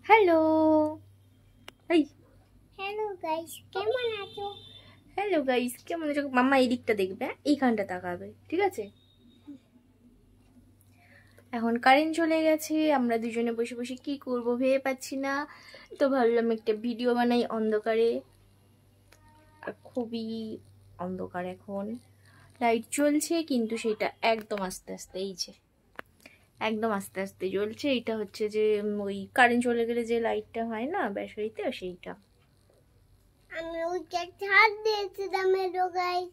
Hello এই hello guys, কেমন আছো? হ্যালো গাইস, কেমন আছো? মাম্মা এই দিকটা দেখবে, এইখানটা তাকাবে, ঠিক আছে? এখন কারেন্ট চলে গেছে, আমরা দুজনে বসে বসে কি করব ভেবে পাচ্ছি না, তো ভাবলাম একটা ভিডিও বানাই অন্ধকারে। আর খুবই অন্ধকার এখন, লাইট জ্বলছে কিন্তু সেটা একদম আস্তে আস্তে, এই যে একদম আস্তে আস্তে জ্বলছে। এটা হচ্ছে যে ওই কারেন্ট চলে গেলে যে লাইটটা হয় না ব্যাটারিতে, সেইটা। আমি ওইটা ছাড় দিয়েছিলাম। হ্যালো গাইস,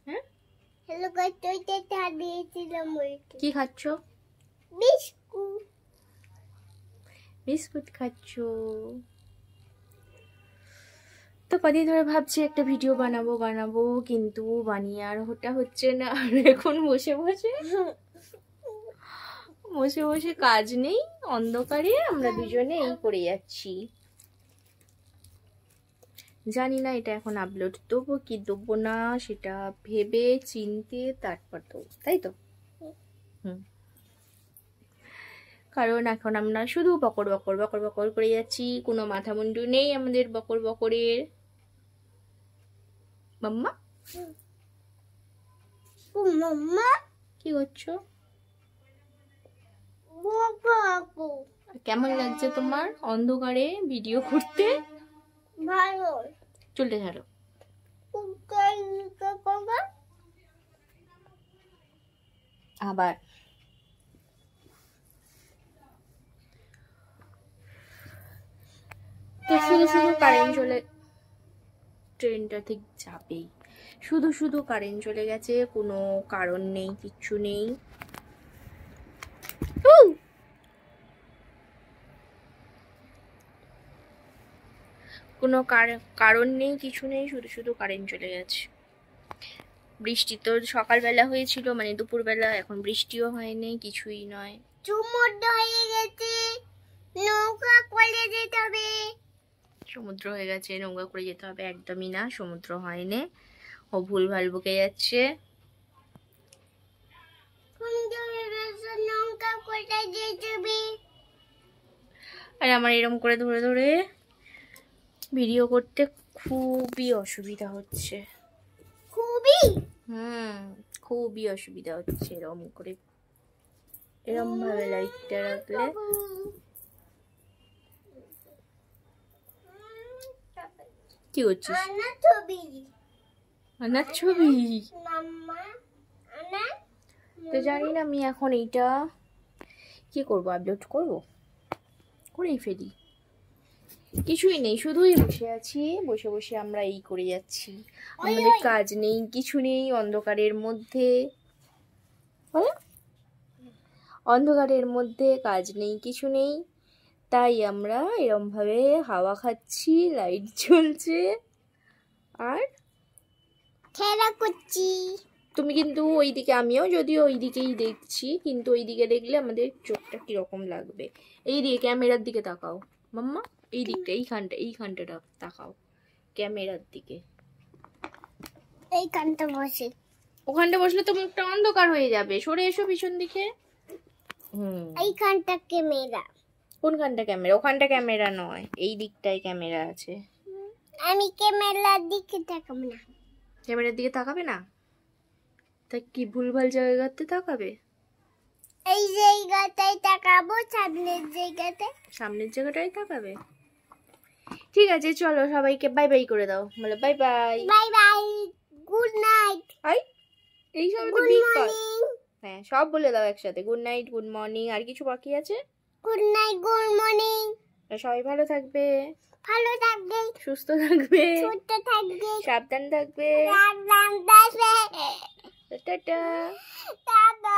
হ্যাঁ হ্যালো গাইস, ওইটা ছাড় দিয়েছিলাম। ওইটা কি খাচ্ছ? বিস্কুট। বিস্কুট খাচ্ছ? তো কদিন ধরে ভাবছি একটা ভিডিও বানাবো কিন্তু বানিয়ে আর ওটা হচ্ছে না। আর এখন বসে বসে কাজ নেই, অন্ধকারে আমরা দুজনে এই করে যাচ্ছি। জানি না এটা এখন আপলোড দেবো কি দেবো না, সেটা ভেবে চিনতে তারপর দেবো, তাই তো? কারণ এখন আমরা শুধু বকর বকর বকর বকর করে যাচ্ছি, কোনো মাথা মুন্ডু নেই আমাদের বকর বকরের। মাম্মা মাম্মা কি করছো? বাবু কেমন লাগছে তোমার অন্ধকারে ভিডিও করতে? ভালো। চলতে ছাড়ো। আবার তো শুধু শুধু কারেন্ট চলে, ট্রেনটা ঠিক যাবেই, শুধু শুধু কারেন্ট চলে গেছে, কোনো কারণ নেই, কিচ্ছু নেই। কোনো কারণ নেই, কিছু নেই, শুধু শুধু কারেন্ট চলে গেছে। বৃষ্টি তো সকালবেলা হয়েছিল, মানে দুপুরবেলা, এখন বৃষ্টিও হয়নি, কিছুই নয়। সমুদ্র হয়ে গেছে, নৌকা করে যেতে হবে। সমুদ্র হয়ে গেছে, নৌকা করে যেতে হবে? একদমই না, সমুদ্র হয়নি, ও ভুলভাল বকে যাচ্ছে। নৌকা করে যেতে হবে। আর আমার এরকম করে ধরে ধরে ভিডিও করতে খুবই অসুবিধা হচ্ছে, খুবই। খুবই অসুবিধা হচ্ছে এরকম করে, এরকম ভাবে লাইটটা রাখলে। কি করছিস? আনার ছবি? তো জানি না আমি এখন এইটা কি করবো, আপলোড করবো, করেই ফেলি। কিছুই নেই, শুধুই বসে আছি, বসে বসে আমরা এই করে যাচ্ছি, আমাদের কাজ নেই, কিছু নেই, অন্ধকারের মধ্যে, অন্ধকারের মধ্যে কাজ নেই, কিছু নেই, তাই আমরা এরম ভাবে হাওয়া খাচ্ছি, লাইট জ্বলছে আর খেলা করছি। তুমি কিন্তু ওইদিকে, আমিও যদিও ওই দিকেই দেখছি, কিন্তু ওই দিকে দেখলে আমাদের চোখটা কিরকম লাগবে। এই দিকে ক্যামেরার দিকে তাকাও মাম্মা, এই দিকটা, এইখানটা তাকাও ক্যামেরার দিকে। এইখানটা বসে, ওখানটা বসলে তো মুখটা অন্ধকার হয়ে যাবে, সরে এসো পিছন দিকে। এইখানটা ক্যামেরা। কোনখানটা ক্যামেরা? ওখানটা ক্যামেরা নয়, এই দিকটায় ক্যামেরা আছে। আমি ক্যামেরার দিকে তাকাবো না। ক্যামেরার দিকে তাকাবে না? তা কি ভুলভাল জায়গাতে তাকাবে? এই জায়গাটাই তাকাবো, সামনের জায়গাতে। সামনের জায়গাটাই তাকাবে? ঠিক আছে, চলো সবাইকে বাই বাই করে দাও, বলে bye bye. Bye bye, good night. Hi, এই সব তো বিগ কাজ। হ্যাঁ, সব বলে দাও একসাথে, গুড নাইট, গুড মর্নিং, আর কিছু বাকি আছে? Good night, good morning. সবাই ভালো থাকবে, ভালো থাকবে, সুস্থ থাকবে, সুস্থ থাকবে, সাবধান থাকবে, সাবধান থাকবে। টাটা। টাটা।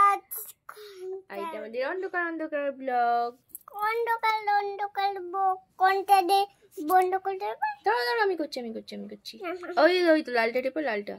আর এটা আমাদের অন্ধকার অন্ধকার ব্লগ। অন্ধকার কোনটা দে বন্ধ করে দেবে? দাঁড়াও আমি করছি। ওই তো লালটা টেপো, লালটা।